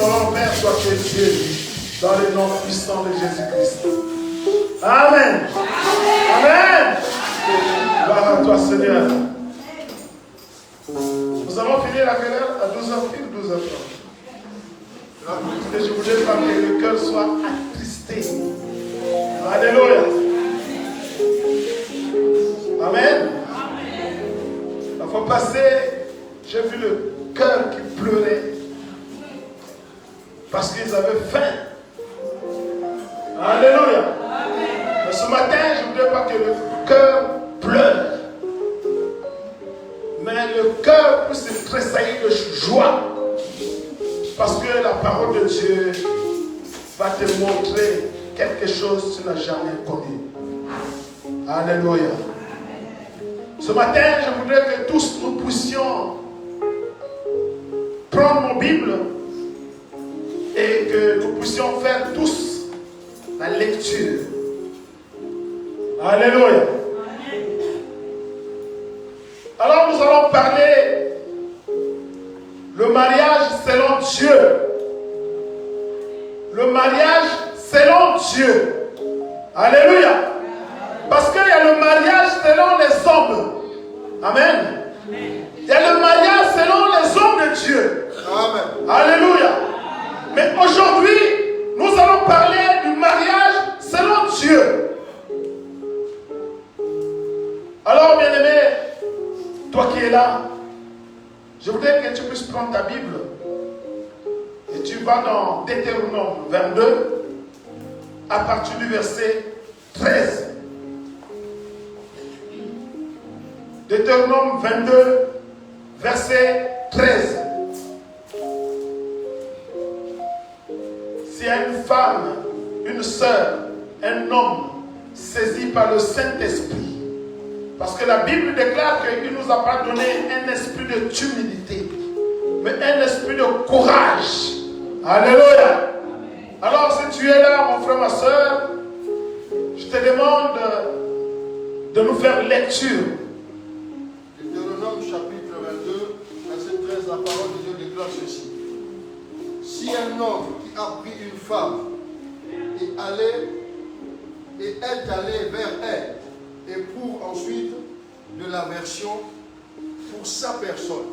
bénissons, Père, soit Dieu, dans le nom puissant de Jésus-Christ. Amen. Amen. Gloire à toi, Seigneur. Nous allons finir à quelle heure? À 12h, 12h30. Et je voudrais pas que le cœur soit attristé. Alléluia. Amen. La fois passée, j'ai vu le cœur qui pleurait parce qu'ils avaient faim. Alléluia. Mais ce matin, je ne voudrais pas que le cœur pleure, mais le cœur puisse se tressaillir de joie, parce que la parole de Dieu va te montrer quelque chose que tu n'as jamais connu. Alléluia. Ce matin, je voudrais que tous nous puissions prendre nos Bibles et que nous puissions faire tous la lecture. Alléluia. Alors nous allons parler le mariage selon Dieu. Le mariage selon Dieu. Alléluia. Parce qu'il y a le mariage selon les hommes. Amen. Il y a le mariage selon les hommes de Dieu. Amen. Alléluia. Mais aujourd'hui, nous allons parler du mariage selon Dieu. Alors, bien-aimé, toi qui es là, je voudrais que tu puisses prendre ta Bible et tu vas dans Deutéronome 22 à partir du verset 13. Deutéronome 22, verset 13. S'il y a une femme, une sœur, un homme saisi par le Saint-Esprit, parce que la Bible déclare qu'il ne nous a pas donné un esprit de timidité, mais un esprit de courage. Alléluia. Alors si tu es là, mon frère, ma soeur, je te demande de nous faire lecture. Deutéronome chapitre 22, verset 13, la parole de Dieu déclare ceci. Si un homme qui a pris une femme et est allé vers elle, et pour ensuite de l'aversion pour sa personne.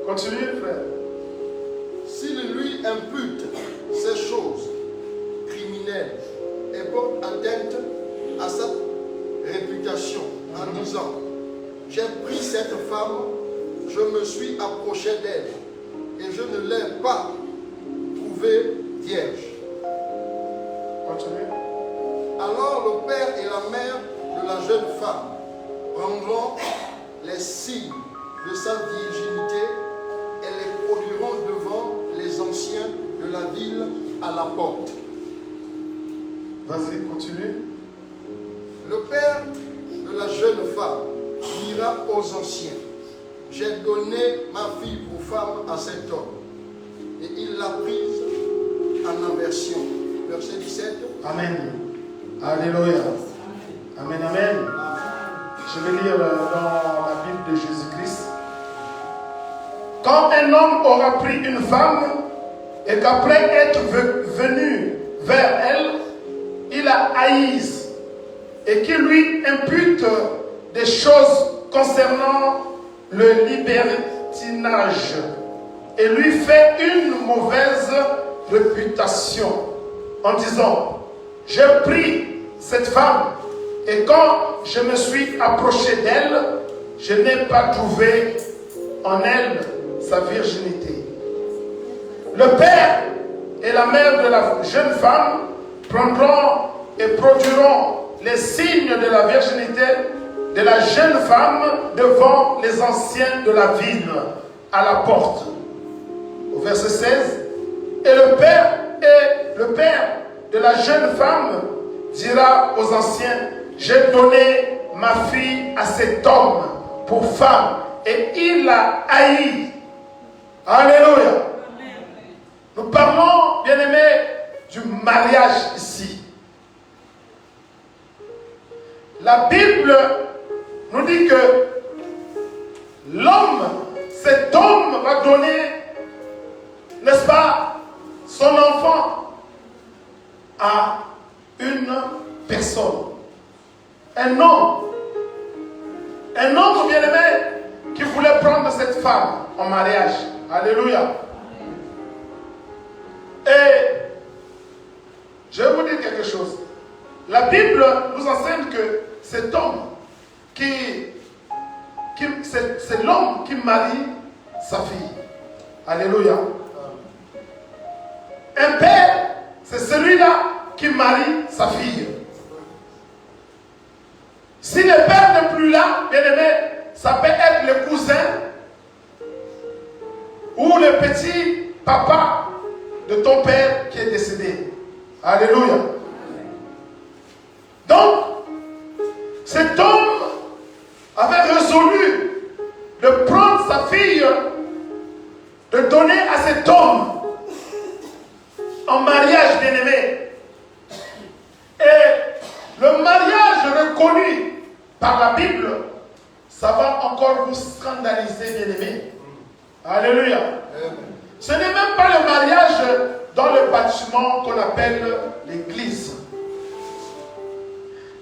Continue, frère. S'il lui impute ces choses criminelles et porte atteinte à sa réputation en disant « J'ai pris cette femme, je me suis approché d'elle et je ne l'ai pas trouvée vierge. » Continue. Alors le père et la mère de la jeune femme prendront les signes de sa virginité et les produiront devant les anciens de la ville à la porte. Vas-y, continue. Le père de la jeune femme dira aux anciens, « J'ai donné ma fille pour femme à cet homme. » Et il l'a prise en aversion. Verset 17. Amen. Alléluia. Amen, amen. Je vais lire dans la Bible de Jésus-Christ. Quand un homme aura pris une femme et qu'après être venu vers elle, il la haïsse et qu'il lui impute des choses concernant le libertinage et lui fait une mauvaise réputation en disant « J'ai pris cette femme et quand je me suis approché d'elle, je n'ai pas trouvé en elle sa virginité. » Le père et la mère de la jeune femme prendront et produiront les signes de la virginité de la jeune femme devant les anciens de la ville à la porte. Au verset 16, et le père de la jeune femme dira aux anciens, j'ai donné ma fille à cet homme pour femme et il l'a haï. Alléluia. Nous parlons, bien-aimés, du mariage ici. La Bible nous dit que l'homme, cet homme va donner n'est-ce pas, son enfant à une personne. Un homme bien-aimé qui voulait prendre cette femme en mariage. Alléluia. Et je vais vous dire quelque chose. La Bible nous enseigne que cet homme c'est l'homme qui marie sa fille. Alléluia. Un père, c'est celui-là qui marie sa fille. Si le père n'est plus là, bien aimé, ça peut être le cousin ou le petit papa de ton père qui est décédé. Alléluia. Donc, cet homme avait résolu de prendre sa fille, de donner à cet homme en mariage, bien-aimé. Et le mariage reconnu par la Bible, ça va encore vous scandaliser, bien-aimé. Alléluia. Ce n'est même pas le mariage dans le bâtiment qu'on appelle l'église.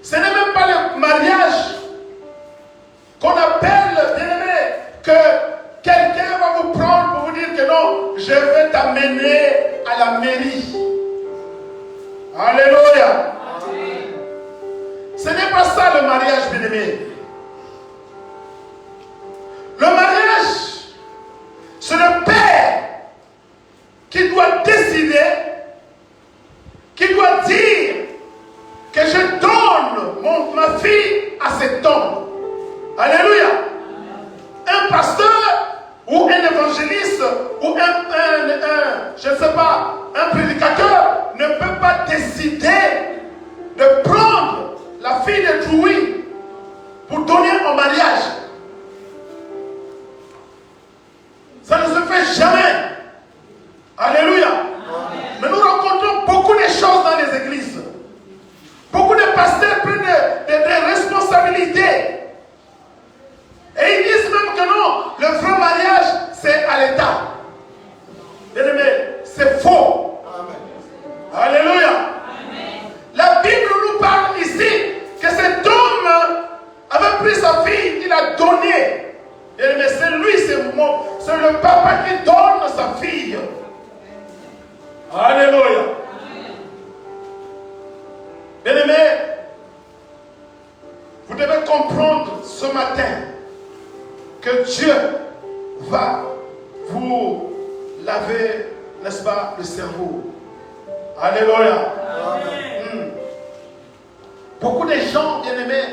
Ce n'est même pas le mariage qu'on appelle, bien-aimé, que quelqu'un va vous prendre pour vous dire que non, je vais t'amener à la mairie. Alléluia. Ce n'est pas ça le mariage, bien-aimé. Le mariage, c'est le père qui doit décider, qui doit dire que je donne ma fille à cet homme. Alléluia. Un pasteur ou un évangéliste ou je ne sais pas, un prédicateur ne peut pas décider de prendre la fille de Trouy pour donner en mariage. Ça ne se fait jamais. Alléluia. Mais nous rencontrons beaucoup de choses dans les églises. Beaucoup de pasteurs prennent des responsabilités. Et ils disent même que non, le vrai mariage, c'est à l'État. Bien-aimé, c'est faux. Amen. Alléluia. Amen. La Bible nous parle ici que cet homme avait pris sa fille, il a donné. Bien-aimé, c'est lui, c'est le papa qui donne sa fille. Alléluia. Bien-aimé, vous devez comprendre ce matin que Dieu va vous laver, n'est-ce pas, le cerveau. Alléluia. Beaucoup de gens, bien-aimés,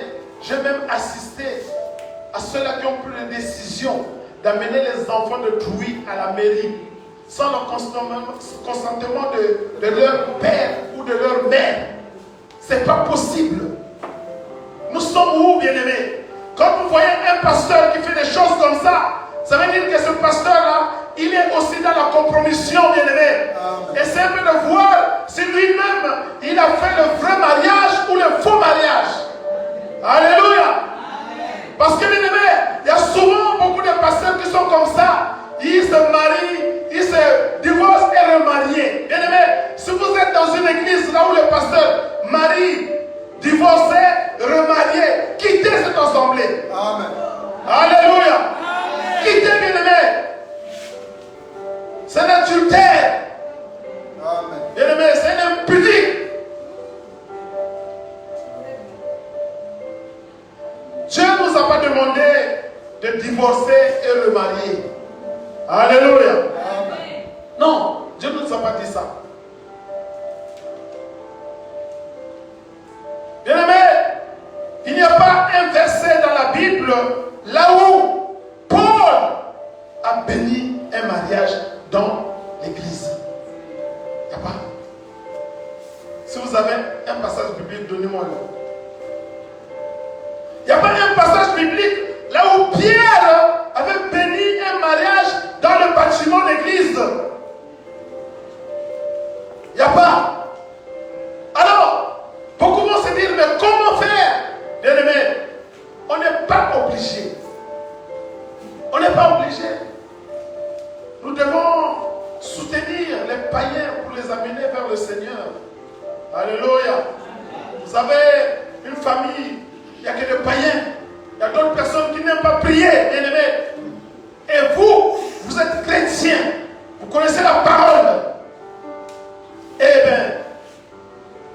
j'ai même assisté à ceux-là qui ont pris la décision d'amener les enfants de Trouy à la mairie sans le consentement de leur père ou de leur mère. C'est pas possible. Nous sommes où, bien-aimés? Quand vous voyez un pasteur qui fait des choses comme ça veut dire que ce pasteur-là, il est aussi dans la compromission, bien-aimé. Et c'est un peu de voir si lui-même, il a fait le vrai mariage ou le faux mariage. Alléluia. Parce que, bien-aimé, il y a souvent beaucoup de pasteurs qui sont comme ça. Ils se marient, ils se divorcent et remarient. Bien-aimé, si vous êtes dans une église là où le pasteur marie, divorcé, remarié, quittez cette assemblée. Amen. Alléluia. Amen. Quittez, bien-aimé. C'est un adultère. Bien-aimé, c'est un impudique. Dieu ne nous a pas demandé de divorcer et remarier. Alléluia. Amen. Non, Dieu ne nous a pas dit ça. Bien-aimé, il n'y a pas un verset dans la Bible là où Paul a béni un mariage dans l'église. Il n'y a pas. Si vous avez un passage biblique, donnez-moi le. Il n'y a pas un passage biblique là où Pierre avait béni un mariage dans le bâtiment d'église. Il n'y a pas. Alors, beaucoup vont se dire, mais comment faire? Bien aimé, on n'est pas obligé. On n'est pas obligé. Nous devons soutenir les païens pour les amener vers le Seigneur. Alléluia. Vous avez une famille, il n'y a que des païens. Il y a d'autres personnes qui n'aiment pas prier, bien-aimés. Et vous, vous êtes chrétiens. Vous connaissez la parole. Eh bien,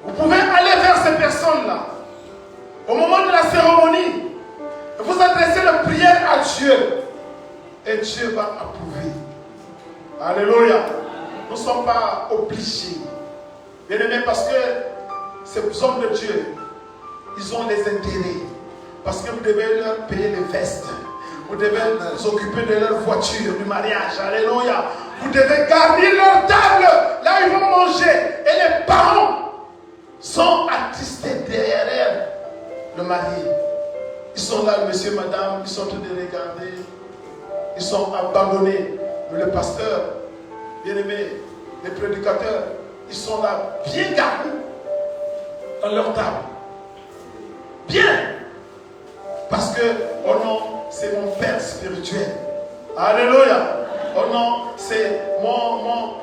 vous pouvez aller vers ces personnes-là. Au moment de la cérémonie, vous adressez la prière à Dieu. Et Dieu va approuver. Alléluia. Nous ne sommes pas obligés. Bien-aimés, parce que ces hommes de Dieu, ils ont des intérêts. Parce que vous devez leur payer les vestes. Vous devez vous occuper de leur voiture, du mariage. Alléluia. Vous devez garder leur table là où ils vont manger. Et les parents sont attristés derrière le mari. Ils sont là, monsieur, madame, ils sont en train de regarder. Ils sont abandonnés. Mais le pasteur, bien-aimé, les prédicateurs, ils sont là, bien gardés dans leur table. Bien. Parce que, oh non, c'est mon père spirituel. Alléluia. Oh non, c'est mon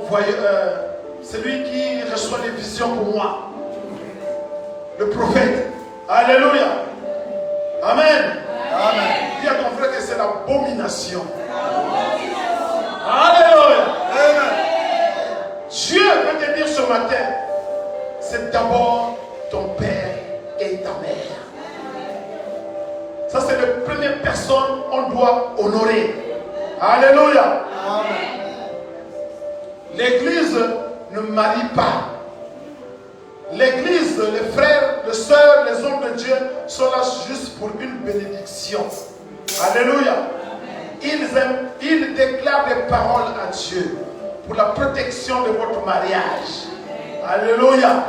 voyeur, celui qui reçoit les visions pour moi. Le prophète. Alléluia. Amen. Amen. Dis à ton frère que c'est l'abomination. Alléluia. Dieu veut te dire ce matin, c'est d'abord ton père et ta mère. Ça, c'est la première personne qu'on doit honorer. Alléluia. Amen. L'église ne marie pas. L'église, les frères, les sœurs, les hommes de Dieu sont là juste pour une bénédiction. Alléluia. Ils déclarent des paroles à Dieu pour la protection de votre mariage. Alléluia.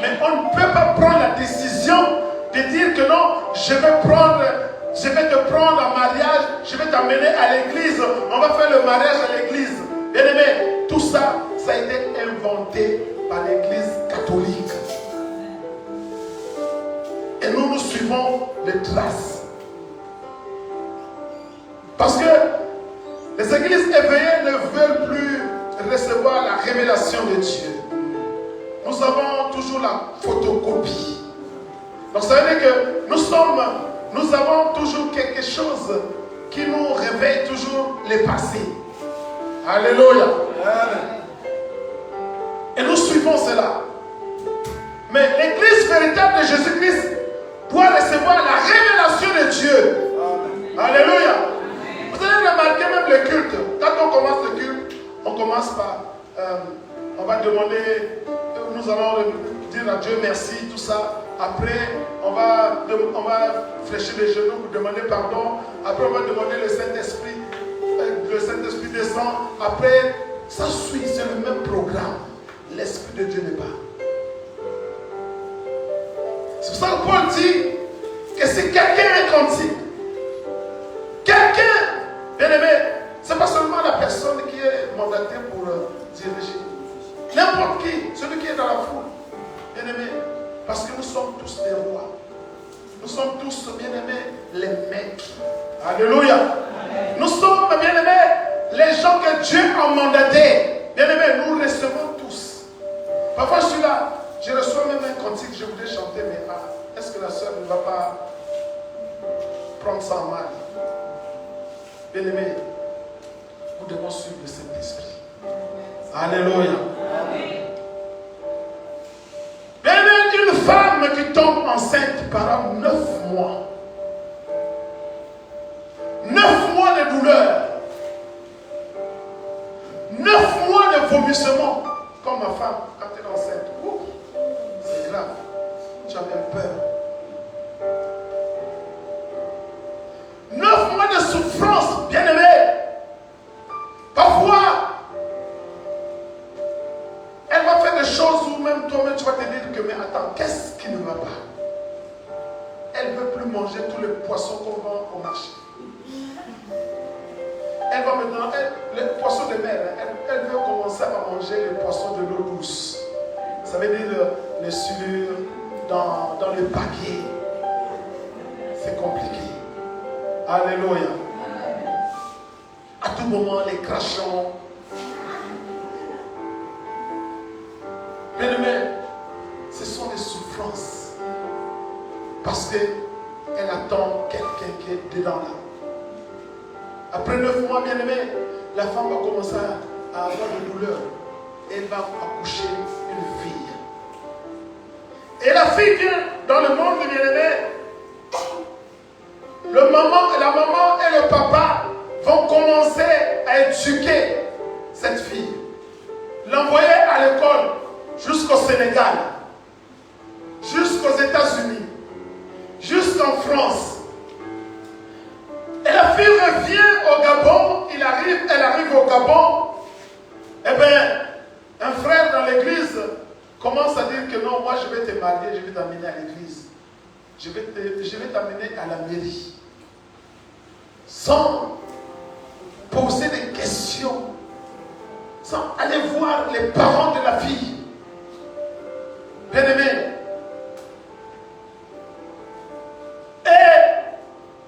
Mais on ne peut pas prendre la décision de dire que non, je vais te prendre en mariage, je vais t'amener à l'église, on va faire le mariage à l'église. Bien aimé, tout ça, ça a été inventé par l'église catholique. Et nous suivons les traces. Parce que les églises éveillées ne veulent plus recevoir la révélation de Dieu. Nous avons toujours la photocopie. Donc ça veut dire que nous avons toujours quelque chose qui nous réveille toujours les passés. Alléluia. Et nous suivons cela. Mais l'église véritable de Jésus-Christ doit recevoir la révélation de Dieu. Alléluia. Vous allez remarquer même le culte. Quand on commence le culte, on commence par, on va demander, nous allons dire à Dieu merci, tout ça. Après, on va fléchir les genoux pour demander pardon. Après, on va demander le Saint-Esprit. Le Saint-Esprit descend. Après, ça suit, c'est le même programme. L'Esprit de Dieu n'est pas. C'est pour ça que Paul dit que si quelqu'un est cantique, quelqu'un, bien aimé, c'est pas seulement la personne qui est mandatée pour diriger. N'importe qui, celui qui est dans la foule, bien aimé, parce que nous sommes tous des rois. Nous sommes tous, bien aimés, les maîtres. Alléluia. Amen. Nous sommes, bien aimés, les gens que Dieu a mandatés. Bien aimés, nous recevons tous. Parfois je suis là, je reçois même un cantique, je voudrais chanter, mais est-ce que la sœur ne va pas prendre ça en mal? Bien aimés, nous devons suivre le Saint-Esprit. Alléluia. Amen. Bien aimé, une femme qui tombe enceinte pendant 9 mois. 9 mois de douleur. 9 mois de vomissement. Comme ma femme, quand elle est enceinte. C'est grave. Tu as même peur. 9 mois de souffrance, bien aimé. Parfois, elle va faire des choses où même toi-même tu vas te dire que mais attends, qu'est-ce qui ne va pas? Elle ne veut plus manger tous les poissons qu'on vend au marché. Elle va maintenant, les poissons de mer, elle veut commencer à manger les poissons de l'eau douce. Ça veut dire les silures dans le paquet. C'est compliqué. Alléluia. À tout moment, les crachons. Bien-aimé, ce sont des souffrances. Parce qu'elle attend quelqu'un qui est dedans là. Après 9 mois, bien-aimé, la femme va commencer à avoir de douleur. Elle va accoucher une fille. Et la fille vient dans le monde, bien-aimé. La maman et le papa vont commencer à éduquer cette fille. L'envoyer à l'école jusqu'au Sénégal, jusqu'aux États-Unis, jusqu'en France. Et la fille revient au Gabon, elle arrive au Gabon. Eh bien, un frère dans l'église commence à dire que non, moi je vais te marier, je vais t'amener à l'église. Je vais t'amener à la mairie. Sans poser des questions, sans aller voir les parents de la fille. Bien-aimé. Et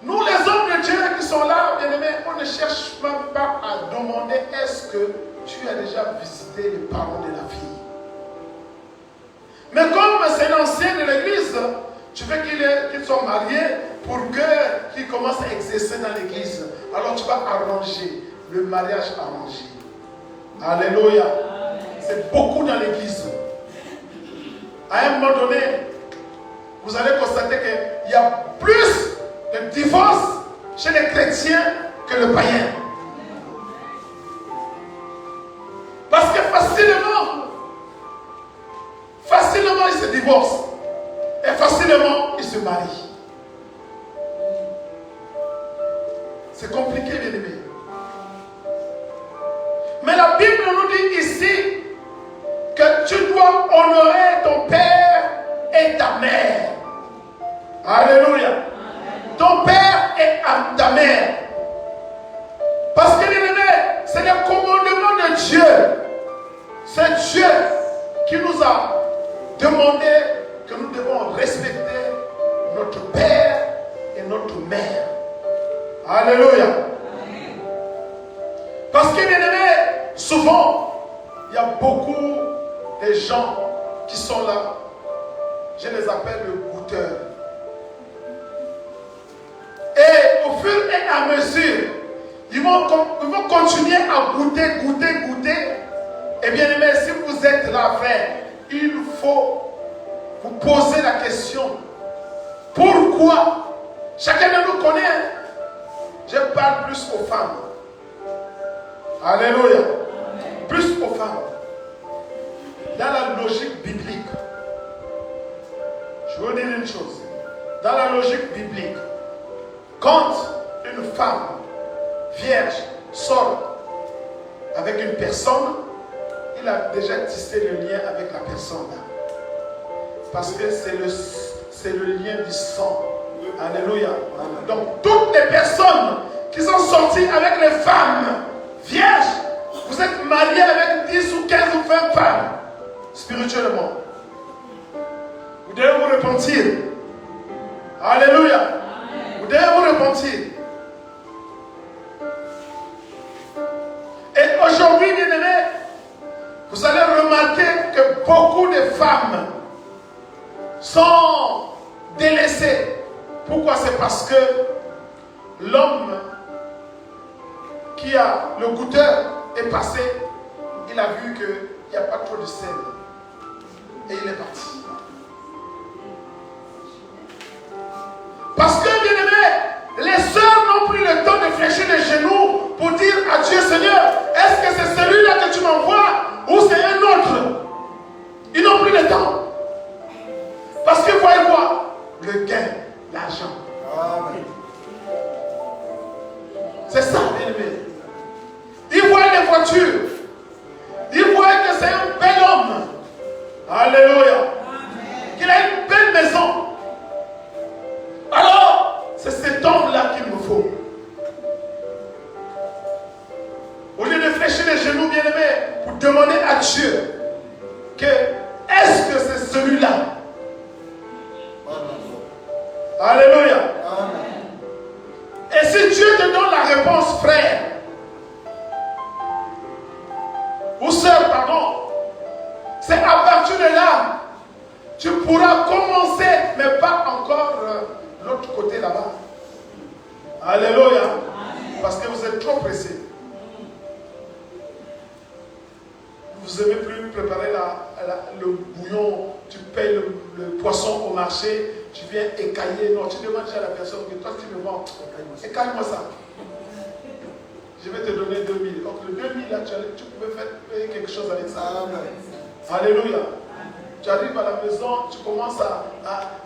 nous les hommes de Dieu qui sont là, bien-aimés, on ne cherche même pas à demander est-ce que tu as déjà visité les parents de la fille. Mais comme c'est l'ancien de l'église, tu veux qu'il soit marié pour qu'il commence à exercer dans l'église. Alors tu vas arranger le mariage arrangé. Alléluia. C'est beaucoup dans l'église. À un moment donné, vous allez constater qu'il y a plus de divorces chez les chrétiens que le païen. Parce que facilement ils se divorcent. Et facilement ils se marient. C'est compliqué, bien aimé. Mais la Bible nous dit ici que tu dois honorer ton père et ta mère. Alléluia. Ton père et ta mère. Parce que, bien aimé, c'est le commandement de Dieu. C'est Dieu qui nous a demandé que nous devons respecter notre père et notre mère. Alléluia. Parce que, bien aimé, souvent, il y a beaucoup de gens qui sont là. Je les appelle le goûteur. Et au fur et à mesure, ils vont continuer à goûter. Et bien aimé, si vous êtes là, frère, il faut vous poser la question. Pourquoi? Chacun de nous connaît. Je parle plus aux femmes. Alléluia. Plus aux femmes. Dans la logique biblique, je veux dire une chose. Dans la logique biblique, quand une femme vierge sort avec une personne, il a déjà tissé le lien avec la personne. Parce que c'est le lien du sang. Alléluia. Donc toutes les personnes qui sont sorties avec les femmes vierges, vous êtes mariés avec 10 ou 15 ou 20 femmes spirituellement. Vous devez vous repentir. Alléluia. Vous devez vous repentir. Et aujourd'hui, bien aimés, vous allez remarquer que beaucoup de femmes sont délaissées. Pourquoi? C'est parce que l'homme qui a le goûteur est passé, il a vu qu'il n'y a pas trop de sel. Et il est parti. Parce que, bien aimé, les sœurs n'ont pris le temps de fléchir les genoux pour dire à Dieu, Seigneur, est-ce que c'est celui-là que tu m'envoies ou c'est un autre? Ils n'ont pris le temps. Parce que voyez quoi? Le gain, l'argent. C'est ça, bien aimé. Ils voient les voitures. Ils voient que c'est un bel homme. Alléluia. Qu'il a une belle maison. Alors, c'est cet homme-là qu'il me faut. Au lieu de fléchir les genoux, bien aimés, pour demander à Dieu que est-ce que c'est celui-là? Alléluia. Amen. Et si Dieu te donne la réponse, frère, ou sœur, pardon, c'est à partir de là, tu pourras commencer, mais pas encore l'autre côté là-bas. Alléluia. Parce que vous êtes trop pressés. Vous n'aimez plus préparer le bouillon, tu payes le poisson au marché, tu viens écailler. Non, tu demandes à la personne que toi tu me vends. Écaille-moi ça. Je vais te donner 2000. Donc le 2000 là, tu pouvais faire payer quelque chose avec ça. Alléluia. Tu arrives à la maison, tu commences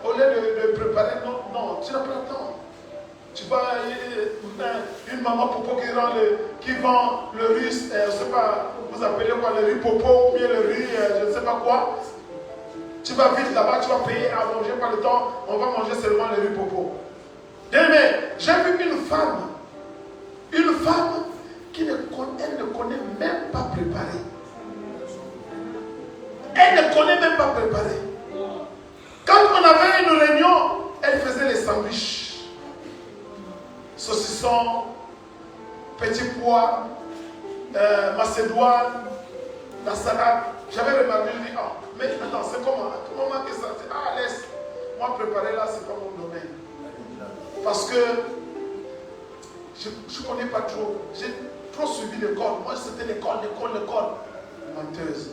au lieu de préparer, non, tu n'as pas le temps. Tu vois une maman popo qui vend le riz, je ne sais pas, vous appelez quoi, le riz popo, ou bien le riz, je ne sais pas quoi. Tu vas vite là-bas, tu vas payer à manger, pas le temps, on va manger seulement le riz popo. Mais j'ai vu une femme qui ne connaît même pas préparer. Elle ne connaît même pas préparer. Quand on avait une réunion, elle faisait les sandwichs. Saucisson, petits pois, macédoine, la salade. J'avais remarqué, je dis, mais attends, c'est comment que ça? Laisse. Moi, préparer là, c'est pas mon domaine. Parce que je ne connais pas trop. J'ai trop suivi l'école. Moi, c'était l'école. Menteuse.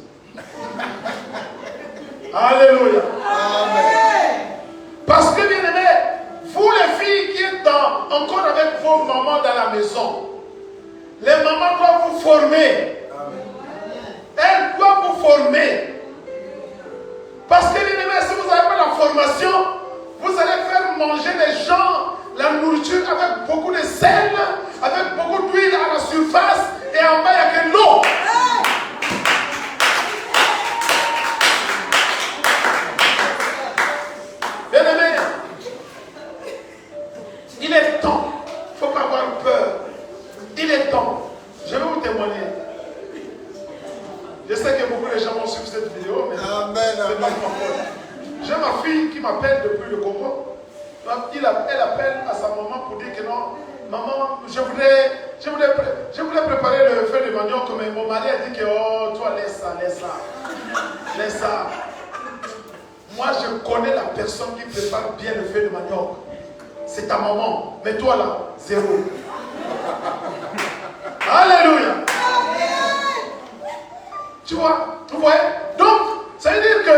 Alléluia. Amen. Parce que, bien aimé, vous les filles qui êtes encore avec vos mamans dans la maison, les mamans doivent vous former. Elles doivent vous former. Parce que, bien aimé, si vous n'avez pas la formation, vous allez faire manger les gens la nourriture avec beaucoup de sel, avec beaucoup d'huile à la surface, et en bas, il n'y a que l'eau. Bien aimé, il est temps. Il ne faut pas avoir peur. Il est temps. Je vais vous témoigner. Je sais que beaucoup de gens vont suivre cette vidéo, mais c'est pas ma faute. J'ai ma fille qui m'appelle depuis le Congo. Elle appelle à sa maman pour dire que non, maman, je voulais préparer le feu de manioc, mais mon mari a dit que oh, toi laisse ça. Moi je connais la personne qui prépare bien le feu de manioc. C'est ta maman. Mais toi là, zéro. Alléluia. Tu vois, vous voyez? Donc, ça veut dire que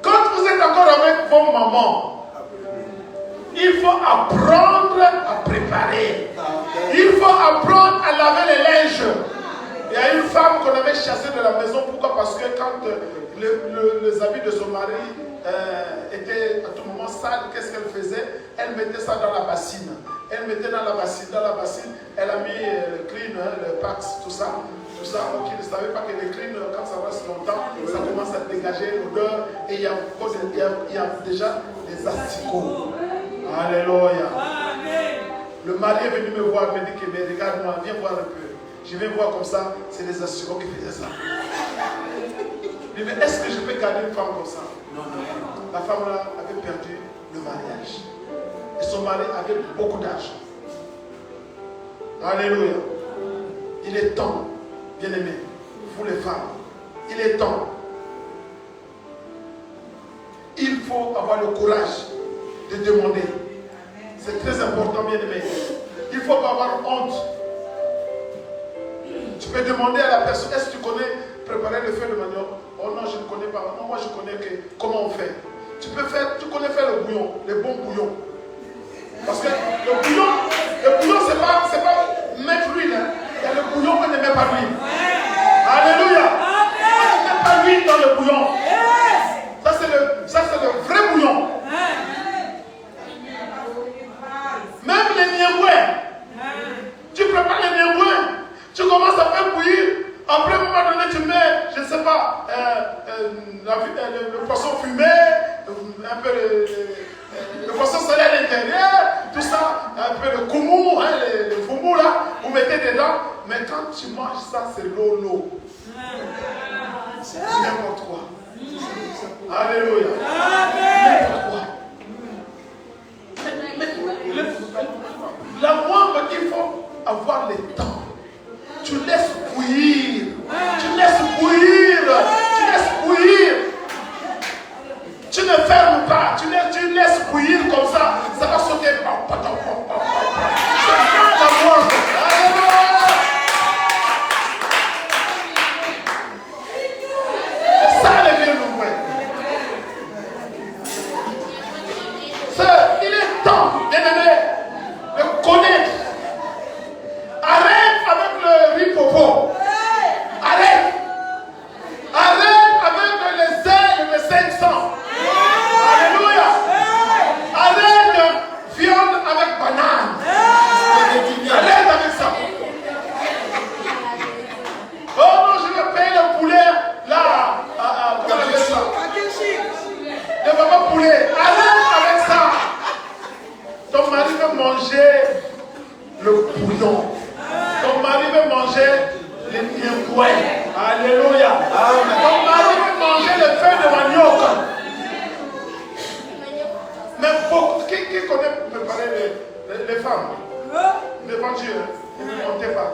quand vous êtes encore avec vos mamans, il faut apprendre à préparer. Il faut apprendre à laver les linges. Il y a une femme qu'on avait chassée de la maison. Pourquoi? Parce que quand les habits de son mari étaient à tout moment sales, qu'est-ce qu'elle faisait? Elle mettait ça dans la bassine. Elle mettait dans la bassine, elle a mis le clean, le Pax, tout ça. Donc il ne savait pas que le clean, quand ça reste longtemps, ça commence à dégager l'odeur et il y a déjà des asticots. Alléluia. Le mari est venu me voir, il me dit que mais regarde-moi, viens voir un peu. Je viens voir comme ça, c'est les asticots qui faisaient ça. Il me dit, mais est-ce que je peux garder une femme comme ça? Non. La femme là avait perdu le mariage. Et son mari avait beaucoup d'argent. Alléluia. Il est temps, bien aimé, vous les femmes, il est temps. Il faut avoir le courage de demander. C'est très important, bien aimé. Il ne faut pas avoir honte. Tu peux demander à la personne, est-ce que tu connais préparer le feu de manioc? Oh non, je ne connais pas. Moi, je connais comment on fait. Tu connais faire le bouillon, le bon bouillon. Parce que le bouillon, c'est pas mettre l'huile. Hein. Il y a le bouillon qu'on ne met pas l'huile. Alléluia. On ne met pas l'huile dans le bouillon. Ça, c'est le vrai bouillon. Même les niengouins. Tu prépares les niengouins. Tu commences à faire bouillir. Après, à un moment donné, tu mets, je ne sais pas, le poisson fumé, un peu le poisson salé à l'intérieur, tout ça, un peu le koumou, hein, le foumou là, vous mettez dedans. Mais quand tu manges ça, c'est l'eau. C'est n'importe quoi. Alléluia. N'importe quoi. La moindre, il faut avoir le temps. Tu laisses bouillir. Tu laisses bouillir. manger les niembouets. Alléluia. Donc Marie veut manger les feuilles de manioc. Mais qui connaît préparer les femmes devant Dieu? Ne montez pas.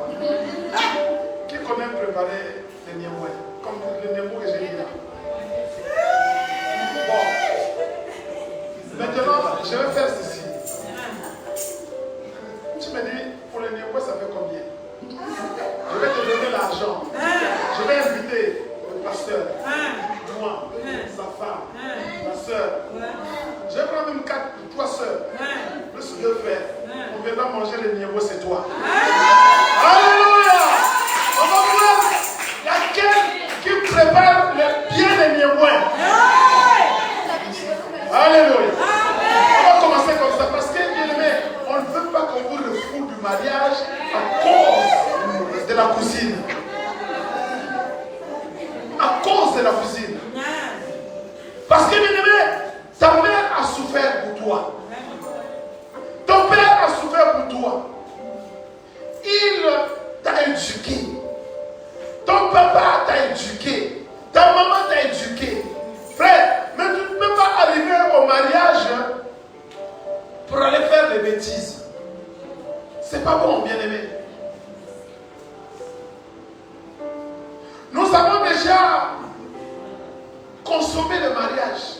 Qui connaît préparer les niembouets? Comme le niembou que j'ai dit là. Bon. Maintenant, je vais faire ceci. Tu me dis, pour les niembouets, ça fait combien? Je vais te donner l'argent. Je vais inviter le pasteur, moi, sa femme, ma soeur. Je vais prendre même 3 soeurs, plus 2 frères. On viendra manger les niembouets, c'est toi. Alléluia! On va voir laquelle qui prépare bien les niembouets. Alléluia! On va commencer comme ça parce que, bien aimé, on ne veut pas qu'on vous refoule du mariage à cause de la cousine. À cause de la cousine. Parce que, bien aimé, ta mère a souffert pour toi. Ton père a souffert pour toi. Il t'a éduqué. Ton papa t'a éduqué. Ta maman t'a éduqué. Frère, mais tu ne peux pas arriver au mariage pour aller faire des bêtises. C'est pas bon, bien aimé. Nous avons déjà consommé le mariage.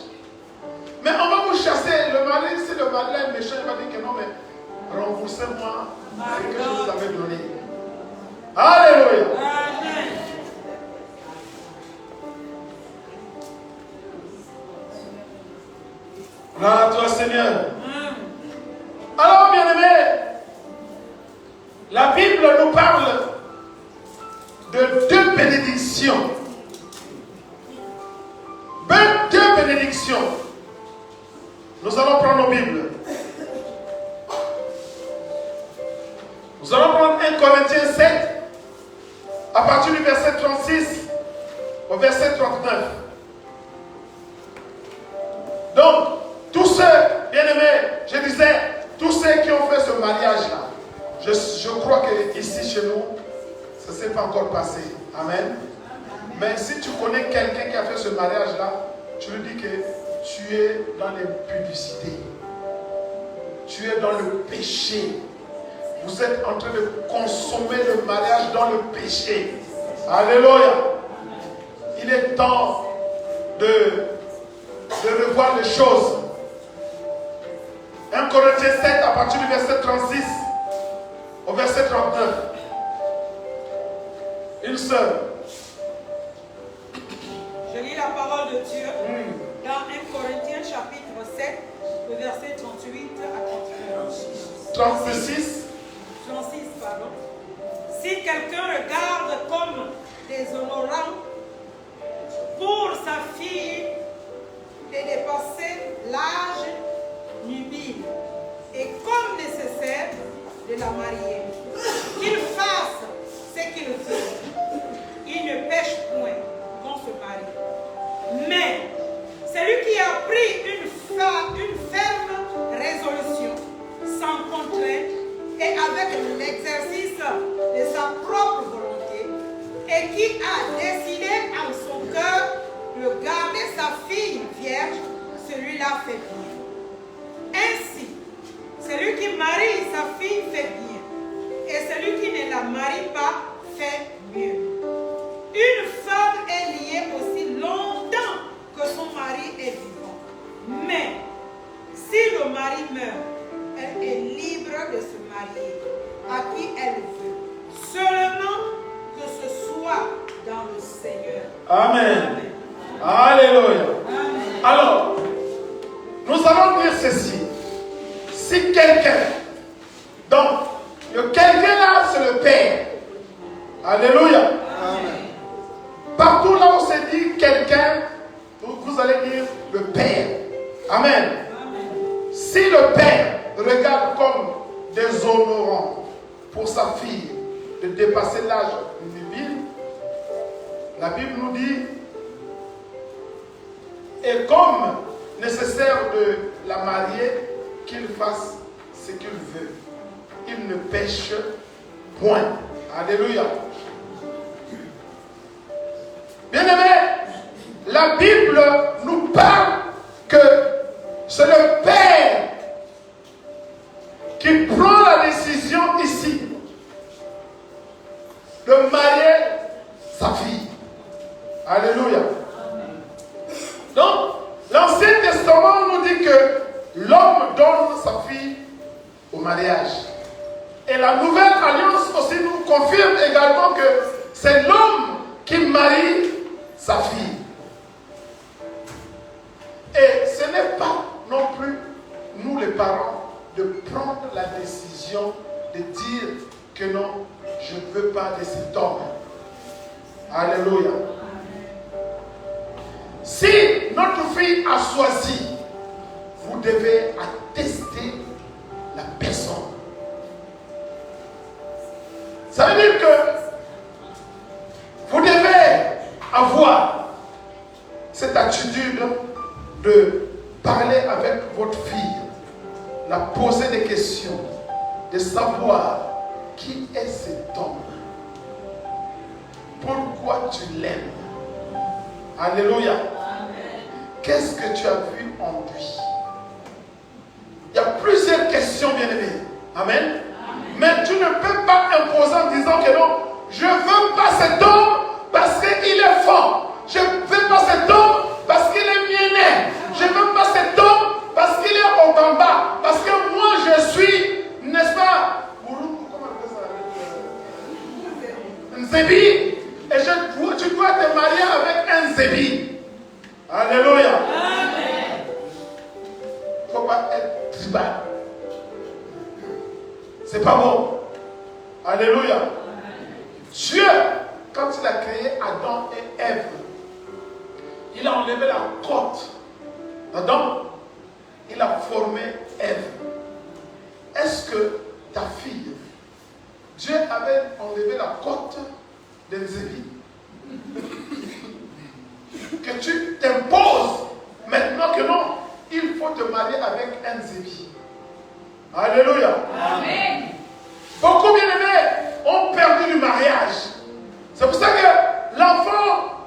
Mais on va vous chasser. Le mari, si le mari est méchant, il va dire que non, mais remboursez-moi ce que je vous avais donné. Alléluia. Amen. Gloire à toi, Seigneur. Alors, bien aimé, la Bible nous parle de 2 bénédictions. 2 bénédictions. Nous allons prendre nos Bibles. Nous allons prendre 1 Corinthiens 7, à partir du verset 36 au verset 39. Donc, tous ceux, bien-aimés, je disais, tous ceux qui ont fait ce mariage-là, je crois qu'ici chez nous, ça ne s'est pas encore passé. Amen. Mais si tu connais quelqu'un qui a fait ce mariage-là, tu lui dis que tu es dans les publicités. Tu es dans le péché. Vous êtes en train de consommer le mariage dans le péché. Alléluia. Il est temps de revoir les choses. 1 Corinthiens 7 à partir du verset 36 au verset 39. Une seule. Je lis la parole de Dieu dans 1 Corinthiens chapitre 7, le verset 38 à 36. 36, pardon. Si quelqu'un regarde comme déshonorant pour sa fille de dépasser l'âge nubile et comme nécessaire de la marier, qu'il fasse ce qu'il veut. Il ne pêche point qu'on se marie. Mais celui qui a pris une ferme résolution, sans contrainte et avec l'exercice de sa propre volonté, et qui a décidé en son cœur de garder sa fille vierge, celui-là fait bien. Ainsi, celui qui marie sa fille fait bien, et celui qui ne la marie pas fait mieux. Une femme est liée aussi longtemps que son mari est vivant. Mais si le mari meurt, elle est libre de se marier à qui elle veut, seulement que ce soit dans le Seigneur. Amen. Alléluia. Amen. Alors, nous allons dire ceci. Si quelqu'un, donc, le quelqu'un là, c'est le Père. Alléluia. Amen. Partout là où c'est dit quelqu'un, vous allez dire le Père. Amen. Amen. Si le Père regarde comme déshonorant pour sa fille de dépasser l'âge nubile, la Bible nous dit, et comme nécessaire de la marier, qu'il fasse ce qu'il veut. Il ne pêche point. Alléluia. Bien-aimés, la Bible nous parle que c'est le Père qui prend la décision ici de marier sa fille. Alléluia. Donc, l'Ancien Testament nous dit que l'homme donne sa fille au mariage. Et la Nouvelle Alliance aussi nous confirme également que c'est l'homme qui marie sa fille. Et ce n'est pas non plus, nous les parents, de prendre la décision de dire que non, je ne veux pas de cet homme. Alléluia. Si notre fille a choisi, vous devez attester la personne. Ça veut dire que vous devez avoir cette attitude de parler avec votre fille, la poser des questions, de savoir qui est cet homme, pourquoi tu l'aimes. Alléluia. Qu'est-ce que tu as vu en lui? Il y a plusieurs questions, bien-aimés. Amen. Mais tu ne peux pas imposer en disant que non, je ne veux pas cet homme parce qu'il est fort. Je ne veux pas cet homme parce qu'il est mienné. Je ne veux pas cet homme parce qu'il est au Gamba. Parce que moi je suis, n'est-ce pas, comment on appelle ça? Un Zébi. Et tu dois te marier avec un Zébi. Alléluia. Il ne faut pas être tribal. C'est pas bon. Alléluia. Dieu, quand il a créé Adam et Ève, il a enlevé la côte d'Adam, il a formé Ève. Est-ce que ta fille, Dieu avait enlevé la côte d'un Zébi? Que tu t'imposes maintenant que non, il faut te marier avec un Zébi. Alléluia. Amen. Beaucoup bien-aimés ont perdu du mariage. C'est pour ça que l'enfant,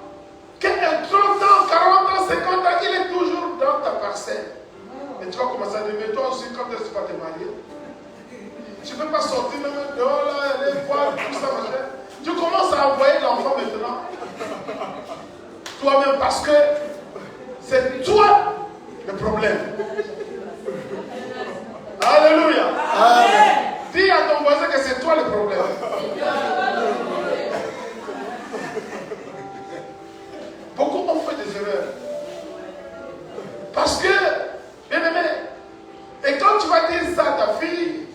qui a 30 ans, 40 ans, 50 ans, il est toujours dans ta parcelle. Et tu vas commencer à dire, mais toi aussi, quand est-ce que tu vas te marier? Tu ne peux pas sortir même dehors, là, aller voir, tout ça, machin. Tu commences à envoyer l'enfant maintenant. Toi-même, parce que c'est toi le problème. Alléluia. Amen. Dis à ton voisin que c'est toi le problème. Beaucoup ont fait des erreurs. Parce que, bien aimé, et quand tu vas dire ça à ta fille,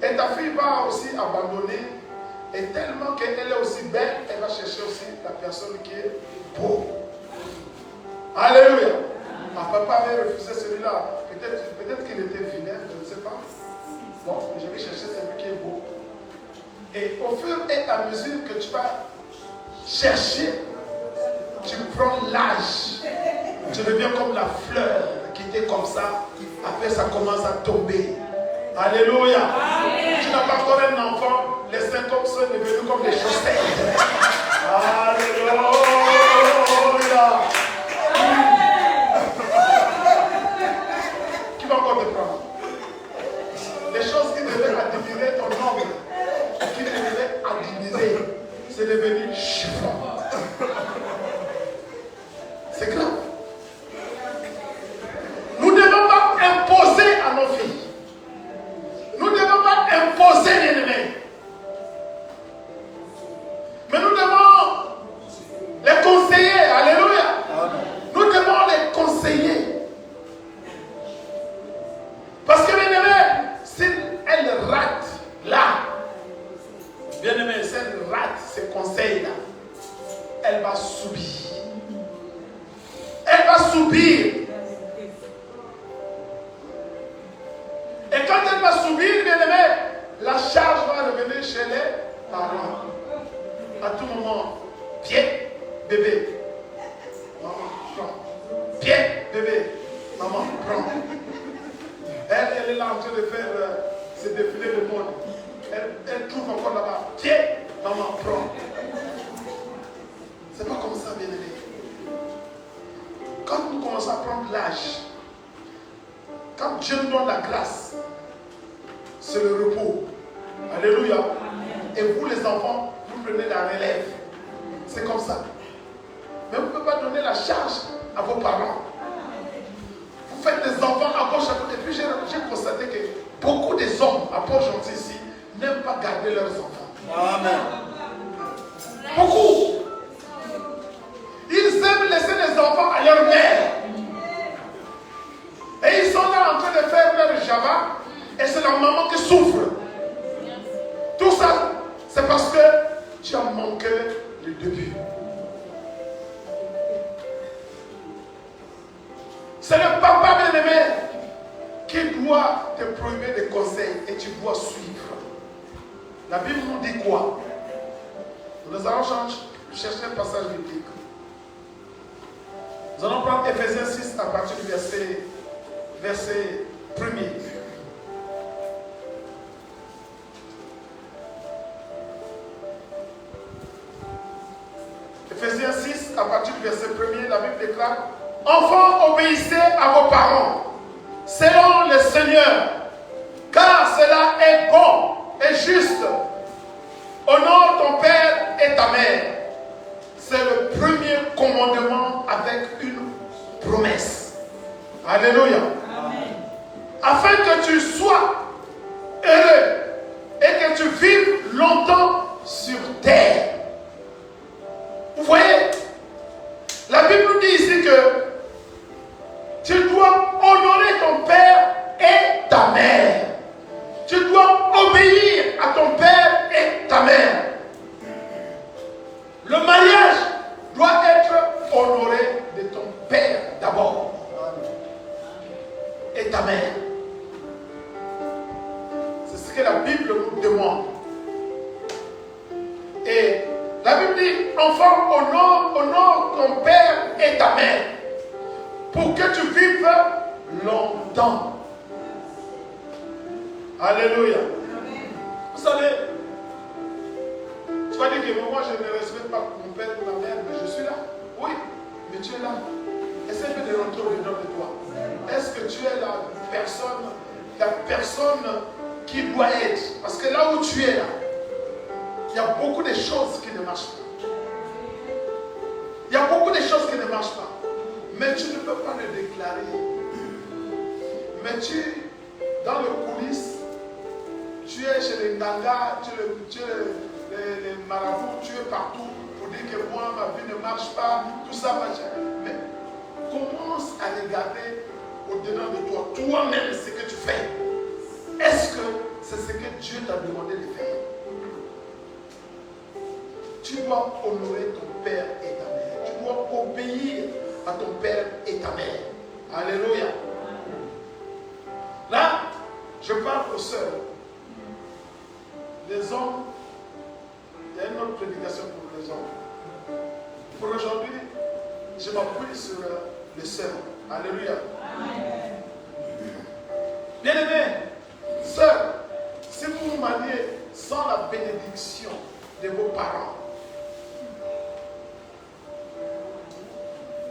et ta fille va aussi abandonner, et tellement qu'elle est aussi belle, elle va chercher aussi la personne qui est beau. Alléluia. Ma papa avait refusé celui-là. Peut-être qu'il était vilain, je ne sais pas. Bon, je vais chercher celui qui est beau. Et au fur et à mesure que tu vas chercher, tu prends l'âge. Tu deviens comme la fleur qui était comme ça. Après, ça commence à tomber. Alléluia. Amen. Tu n'as pas encore un enfant. Les seins comme ça devenus comme des chaussettes. Alléluia. Qui va encore te prendre? Les choses qui devaient admirer ton ombre, qui devaient admirer, c'est devenu chiffon. C'est grave. Nous ne devons pas imposer à nos filles. Nous ne devons pas imposer l'ennemi. Mais nous devons les conseiller. Alléluia. Nous devons les conseiller. Parce que bien-aimé, si elle rate là, bien-aimé, si elle rate ces conseils-là, elle va subir. Elle va subir. Et quand elle va subir, bien-aimé, la charge va revenir chez les parents. À tout moment, viens, bébé. Maman, prends. Viens, bébé. Maman, prends. Elle est là en train de faire ce défilé de mode. Elle trouve encore là-bas. Viens, maman. Dieu nous donne la grâce. C'est le repos. Alléluia. Et vous les enfants, vous prenez la relève. C'est comme ça. Mais vous ne pouvez pas donner la charge à vos parents. Vous faites des enfants à gauche, à côté. Et puis j'ai constaté que beaucoup des hommes à Port-Gentil ici n'aiment pas garder leurs enfants. Amen. Beaucoup. Ils aiment laisser les enfants à leur mère. Et ils sont là en train de faire leur java. Et c'est la maman qui souffre. Tout ça, c'est parce que tu as manqué le début. C'est le papa bien-aimé qui doit te promener des conseils et tu dois suivre. La Bible nous dit quoi? Nous allons chercher un passage biblique. Nous allons prendre Ephésiens 6 à partir du verset 1er. Ephésiens 6 à partir du verset 1er, la Bible déclare: Enfants, obéissez à vos parents, selon le Seigneur, car cela est bon et juste. Honore ton père et ta mère. C'est le premier commandement avec une promesse. Alléluia. Amen. Afin que tu sois heureux et que tu vives longtemps sur terre. Vous voyez, la Bible nous dit ici que tu dois honorer ton père et ta mère. Tu dois obéir à ton père et ta mère. Le mariage doit être honoré de ton père d'abord et ta mère. C'est ce que la Bible nous demande. Et la Bible dit: enfant, honore ton père et ta mère pour que tu vives longtemps. Alléluia. Vous savez, tu vas dire que moi je ne respecte pas mon père ou ma mère, mais je suis là. Oui, mais tu es là. Essaye de rentrer au-dedans de toi. Est-ce que tu es la personne qui doit être? Parce que là où tu es là, il y a beaucoup de choses qui ne marchent pas. Il y a beaucoup de choses qui ne marchent pas. Mais tu ne peux pas le déclarer. Mais tu, dans le coulisses, tu es chez les Nganga, tu es les marabouts, tu es partout pour dire que moi, ma vie ne marche pas, tout ça marche. Mais commence à regarder au-dedans de toi, toi-même, ce que tu fais. Est-ce que c'est ce que Dieu t'a demandé de faire? Tu dois honorer ton père et ta mère. Tu dois obéir à ton père et ta mère. Alléluia. Là, je parle aux sœurs. Les hommes, il y a une autre prédication pour les hommes. Pour aujourd'hui, je m'appuie sur les sœurs. Alléluia. Bien-aimés, sœurs, si vous vous mariez sans la bénédiction de vos parents,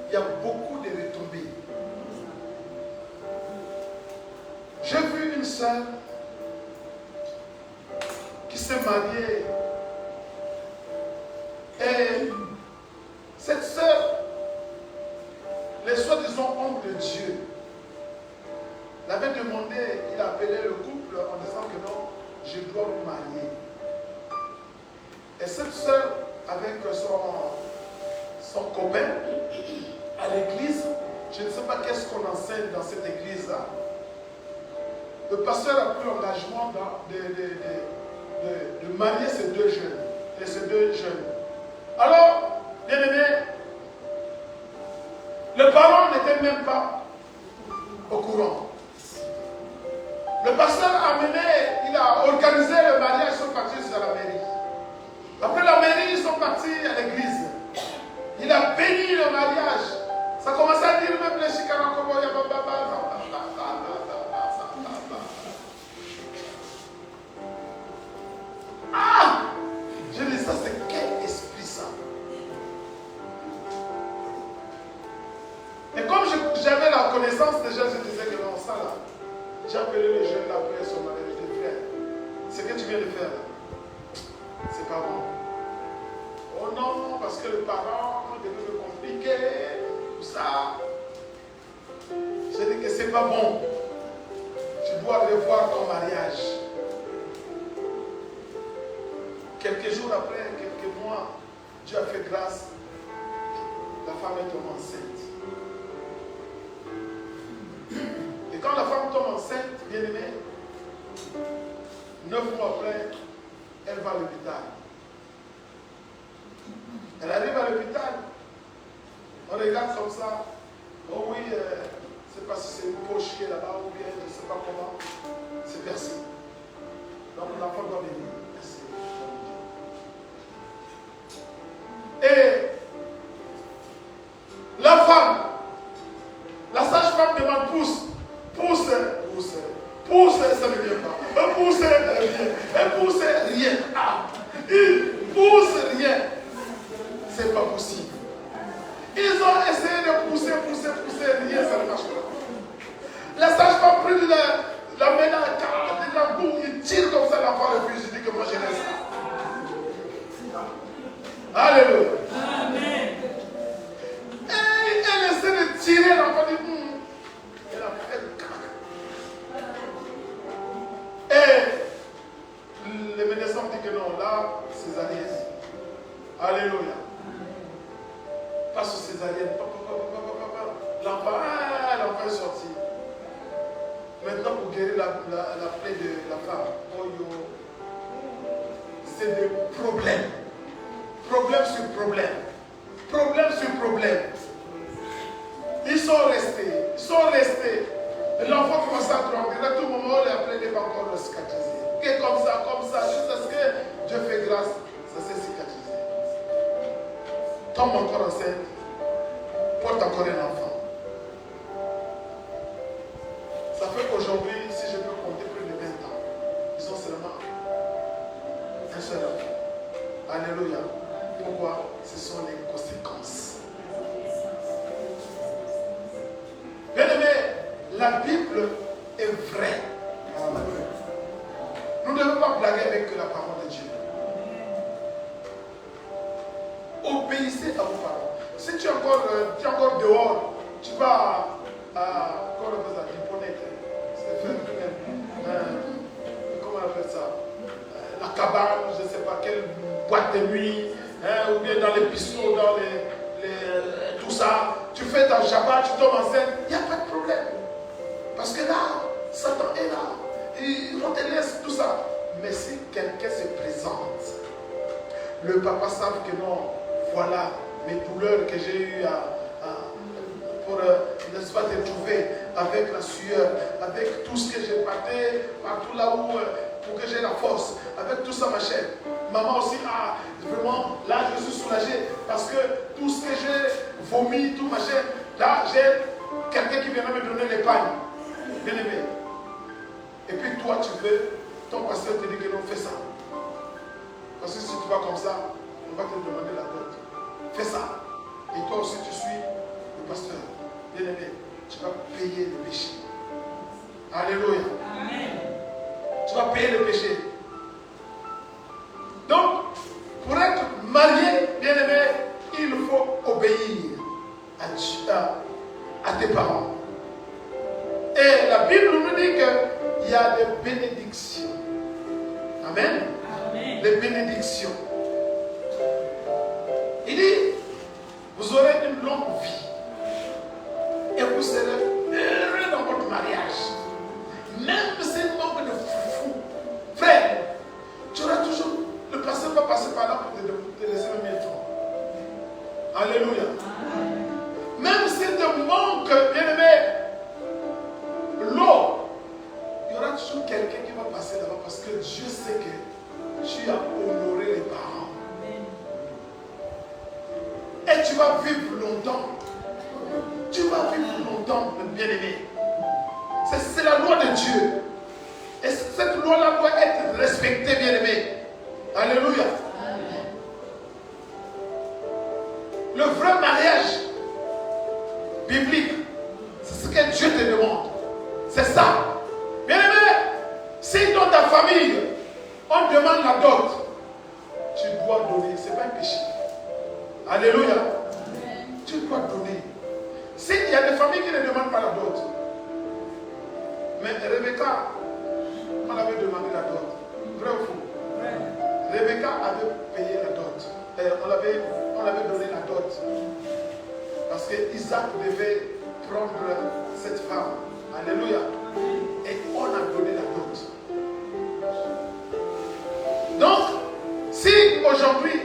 il y a beaucoup de retombées. J'ai vu une sœur qui s'est mariée. Et cette sœur, les soi-disant hommes de Dieu, l'avait demandé, il a appelé le couple en disant que non, je dois me marier. Et cette sœur, avec son copain, à l'église, je ne sais pas qu'est-ce qu'on enseigne dans cette église-là. Le pasteur a pris l'engagement de marier ces deux jeunes. Alors, bien aimé, le parent n'était même pas au courant. Le pasteur a il a organisé le mariage, ils sont partis à la mairie. Après la mairie, ils sont partis à l'église. Il a béni le mariage. Ça commençait à dire même les Shikarakobo, ah! Je dis ça, c'est quel esprit ça? Et comme j'avais la connaissance déjà, je disais que non, ça là, J'ai appelé les jeunes là après son mariage. Je dis, frère, ce que tu viens de faire, c'est pas bon. Oh non, parce que le parent devait me compliquer, tout ça. J'ai dit que c'est pas bon. Tu dois revoir ton mariage. Quelques jours après, quelques mois, Dieu a fait grâce. La femme est tombée enceinte. Et quand la femme tombe enceinte, bien aimée, 9 mois après, elle va à l'hôpital. Elle arrive à l'hôpital. On regarde comme ça. Oh oui, je ne sais pas si c'est une poche qui est là-bas ou bien je ne sais pas comment. C'est percé. Donc l'enfant doit venir. Et la femme, la sage-femme demande pousse, ça ne vient pas. Pousse, elle pousse, rien. Ah, il pousse, rien. C'est pas possible. Ils ont essayé de pousser, rien, ça ne marche pas. La sage-femme prit la main dans la boue, il tire comme ça l'enfant refuse. Je dis que moi je laisse ça. Alléluia. Amen. Et elle essaie de tirer l'enfant du bout. Elle a fait le Et le médecin dit que non, là, césarienne. Alléluia. Passe au césarienne. L'enfant est sorti. Maintenant, pour guérir la plaie de la femme, c'est des problèmes. Problème sur problème. Problème sur problème. Ils sont restés. L'enfant commence à grandir. À tout moment, la plaie n'est pas encore cicatrisée. Et comme ça, jusqu'à ce que Dieu fait grâce, ça s'est cicatrisé. Tombe encore enceinte, porte encore un enfant. Ça fait qu'aujourd'hui, si je peux compter plus de 20 ans, ils ont seulement un seul enfant. Alléluia. Pourquoi? Ce sont les conséquences. Bien aimé, la Bible est vraie. Nous ne devons pas blaguer avec la parole de Dieu. Obéissez à vos parents. Si tu es encore dehors, tu vas comment on appelle ça? L'hipponette. Comment on appelle ça? La cabane, je ne sais pas quelle boîte de nuit, ou bien dans les bistrots, dans tout ça. Tu fais ta Shabbat, tu tombes enceinte, il n'y a pas de problème. Parce que là, Satan est là. On te laisse tout ça. Mais si quelqu'un se présente, le papa savent que non, voilà mes douleurs que j'ai eues pour n'est-ce pas, te trouver avec la sueur, avec tout ce que j'ai battu, partout là où, pour que j'ai la force, avec tout ça, ma chère. Maman aussi, vraiment, là je suis soulagé parce que tout ce que j'ai vomi, tout ma chère, là j'ai quelqu'un qui vient me donner l'épargne. Bien aimé. Et puis toi, tu veux, ton pasteur te dit que non, fais ça. Parce que si tu vas comme ça, on va te demander la dot. Fais ça. Et toi aussi, tu suis le pasteur. Bien aimé, tu vas payer le péché. Alléluia. Amen. Tu vas payer le péché. Donc, pour être marié, bien aimé, il faut obéir à tes parents. Et la Bible nous dit qu'il y a des bénédictions. Amen. Amen. Des bénédictions. Il dit, vous aurez une longue vie. Et vous serez heureux dans votre mariage. Même si c'est un nombre de fous. Frère, tu auras toujours, le pasteur va passer par là pour te laisser le 1000 francs. Alléluia. Amen. Même si te manque, bien aimé, l'eau, il y aura toujours quelqu'un qui va passer là-bas parce que Dieu sait que tu as honoré les parents. Et tu vas vivre longtemps. Tu vas vivre longtemps, bien-aimé. C'est la loi de Dieu. Et cette loi-là doit être respectée, bien-aimé. Alléluia. Le vrai mariage biblique, c'est ce que Dieu te demande. C'est ça. Alléluia. Tu dois donner. S'il y a des familles qui ne demandent pas la dot, mais Rebecca, on avait demandé la dot. Vrai ou faux? Rebecca avait payé la dot. On avait donné la dot. Parce que Isaac devait prendre cette femme. Alléluia. Et on a donné la dot. Donc, si aujourd'hui,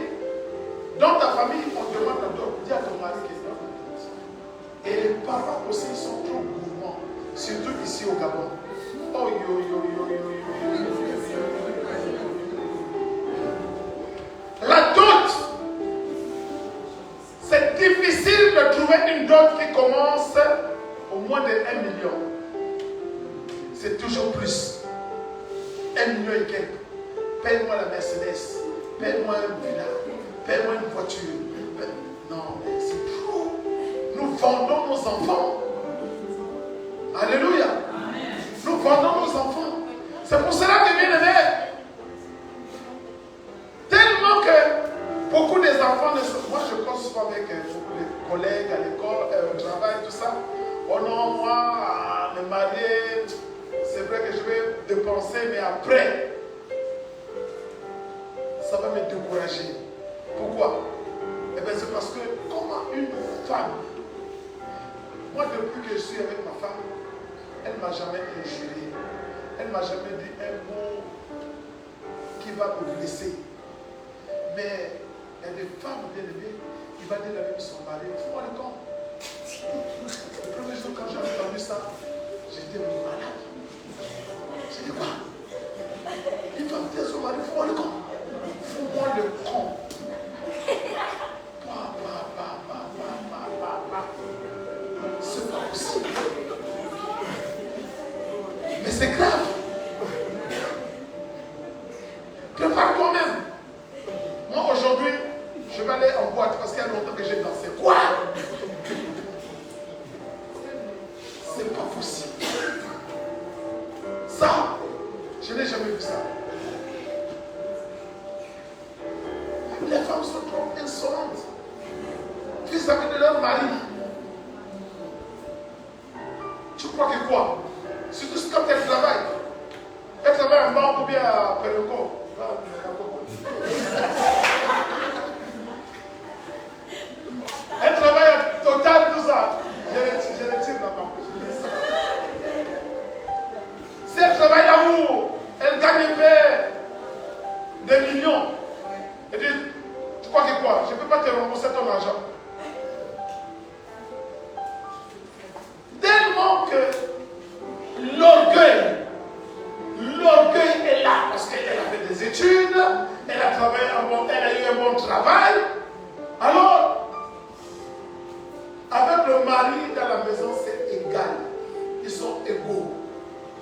dans ta famille, on demande la dot, dis à ton mari qu'il donne la dot. Et les parents aussi sont trop gourmands, surtout ici au Gabon. Oh yo yo yo yo yo yo yo. La dot, c'est difficile de trouver une dot qui commence au moins de 1 million. C'est toujours plus. 1 million et quelques. Paye-moi la Mercedes. Paye-moi un villa. Paye-moi une voiture. Non, mais c'est trop. Nous vendons nos enfants. Alléluia. Nous vendons nos enfants. C'est pour cela que bien aimé, tellement que beaucoup des enfants ne sont. Moi, je pense souvent avec beaucoup de collègues à l'école, au travail, tout ça. Oh non, moi, à me marier, c'est vrai que je vais dépenser, mais après, ça va me décourager. Pourquoi? Eh bien, c'est parce que, comment une femme, moi, depuis que je suis avec ma femme, elle ne m'a jamais injuré. Elle ne m'a jamais dit un mot qui va me blesser. Mais il y a des femmes bien aimées, il va dire à son mari, fais-moi le camp. Le premier jour, quand j'ai entendu ça, j'étais malade. J'ai dit quoi? Une femme dit à son mari, fais-moi le camp. Fais-moi le camp. C'est pas possible. Mais c'est grave. Prépare toi-même. Moi aujourd'hui, je vais aller en boîte parce qu'il y a longtemps que j'ai dansé. Quoi? C'est pas possible. Ça, je n'ai jamais vu ça. Les femmes sont trop insolentes vis-à-vis de leur mari. Tu crois que quoi? Surtout quand elle travaille. Elle travaille en banque ou bien à Pérenco. Elle travaille à Total, tout ça. Je le tire là-bas. Si elle travaille là où elle gagne des millions, elle dit, tu crois que quoi? Je ne peux pas te rembourser ton argent. Tellement que l'orgueil est là parce qu'elle a fait des études, elle a travaillé elle a eu un bon travail. Alors, avec le mari dans la maison, c'est égal. Ils sont égaux,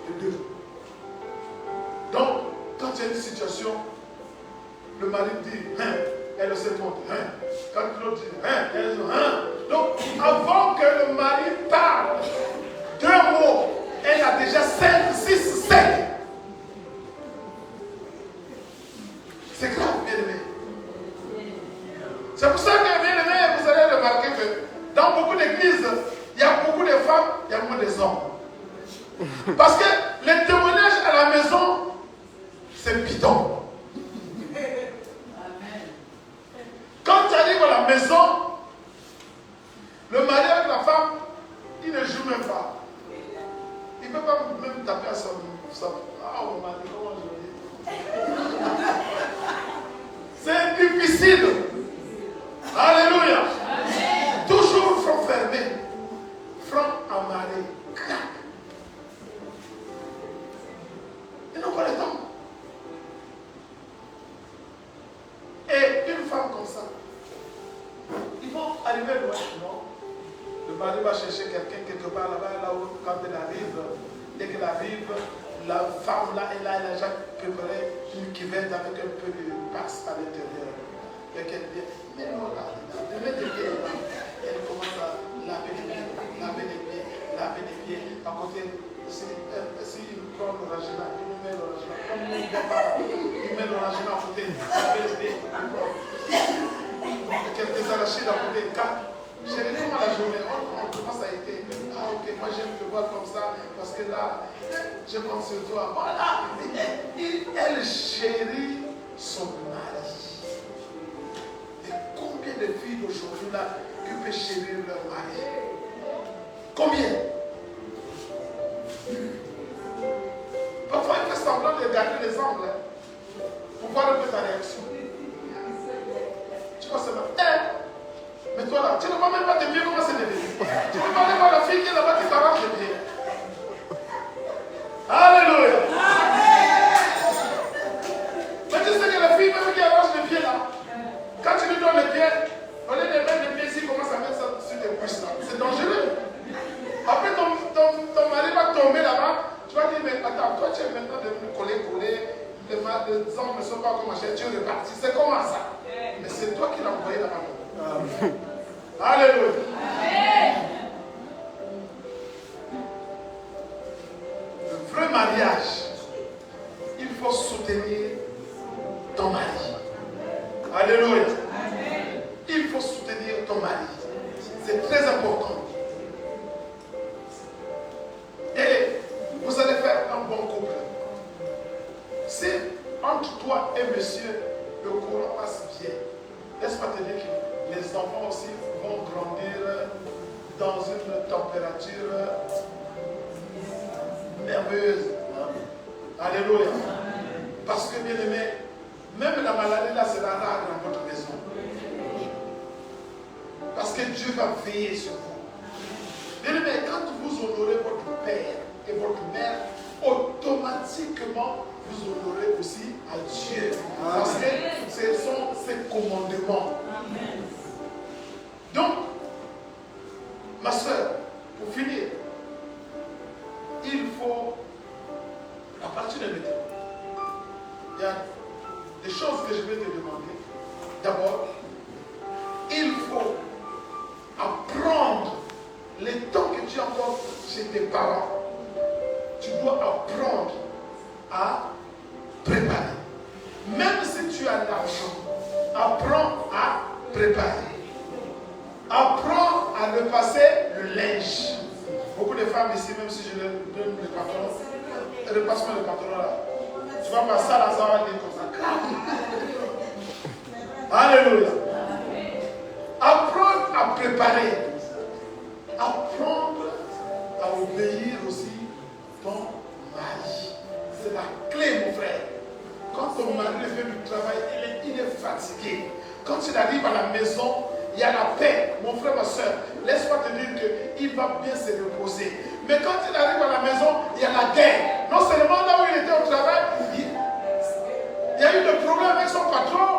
les deux. Donc, quand il y a une situation, le mari dit, hein, elle se montre, hein. Quand l'autre dit, hein, elle dit, hein. Donc, avant que le mari parle, 2 mots, elle a déjà 5, 6, 7. C'est grave, bien aimé. C'est pour ça que, bien aimé, vous allez remarquer que dans beaucoup d'églises, il y a beaucoup de femmes, il y a moins des hommes. Parce que les témoignages à la maison, c'est bidon. Quand tu arrives à la maison, le mari avec la femme, il ne joue même pas. Il ne peut pas même taper à sa ah, mon mari, comment je dis? C'est difficile. Alléluia. Toujours front fermé. Front amarré. Crac. Ils n'ont pas le temps. Et une femme comme ça, ils vont arriver loin, non? Le mari va chercher quelqu'un quelque part là-bas, là où quand elle arrive, dès qu'elle arrive, la femme là, elle a déjà préparé une cuvette avec un peu de passe à l'intérieur. Et qu'elle dit, mais non, là, mets des pieds là. Elle commence à laver les pieds, laver les pieds, laver les pieds. À côté, s'il prend l'orangina, il nous met l'orangina. Comme il ne voit pas, il met l'orangina à côté, laver les pieds. Quelques arrachés d'apporter 4. Chérie, comment la journée? Comment ça a été? Ah, ok, moi j'aime te voir comme ça parce que là, je pense sur toi. Voilà. Elle chérit son mari. Et combien de filles d'aujourd'hui là qui peuvent chérir leur mari? Combien? Parfois, il fait semblant de garder les angles pour voir un peu ta réaction. Tu vois, c'est mal. Mais toi là, tu ne vois même pas tes pieds, comment c'est levé. Tu ne peux pas aller voir la fille qui est là-bas qui t'arrange les pieds. Alléluia. Mais tu sais que la fille même qui arrange les pieds là, quand tu lui donnes les pieds, au lieu de mettre les pieds ici, commence à mettre ça sur tes cuisses là. C'est dangereux. Après ton mari va tomber là-bas, tu vas dire, mais attends, toi tu es maintenant devenu coller, les hommes ne sont pas comme machin, tu es reparti. C'est comment ça? Mais c'est toi qui l'as envoyé là-bas. Alléluia. Le vrai mariage, il faut soutenir ton mari. Alléluia. Il faut soutenir ton mari. C'est très important. Et vous allez faire un bon couple. Si entre toi et monsieur, le courant passe bien, laisse-moi te dire que les enfants aussi vont grandir dans une température merveilleuse. Alléluia. Parce que, bien aimé, même la maladie là sera rare dans votre maison. Parce que Dieu va veiller sur vous. Bien aimé, quand vous honorez votre père et votre mère, automatiquement vous honorez aussi à Dieu. Parce que ce sont ses commandements. Donc, ma soeur, pour finir, il faut, à partir de maintenant, il y a des choses que je vais te demander. D'abord, il faut apprendre les temps que tu as encore chez tes parents. Tu dois apprendre à préparer. Même si tu as l'argent, apprends à préparer. Apprends à repasser le linge. Beaucoup de femmes ici, même si je leur donne le pantalon, repasse-moi le pantalon là. Tu vas passer à la salle comme ça. Alléluia. Apprendre à préparer. Apprendre à obéir aussi ton mari. C'est la clé, mon frère. Quand ton mari fait du travail, il est fatigué. Quand il arrive à la maison, il y a la paix. Mon frère, ma soeur, laisse-moi te dire qu'il va bien se reposer. Mais quand il arrive à la maison, il y a la guerre. Non seulement là où il était au travail, il y a eu des problèmes avec son patron.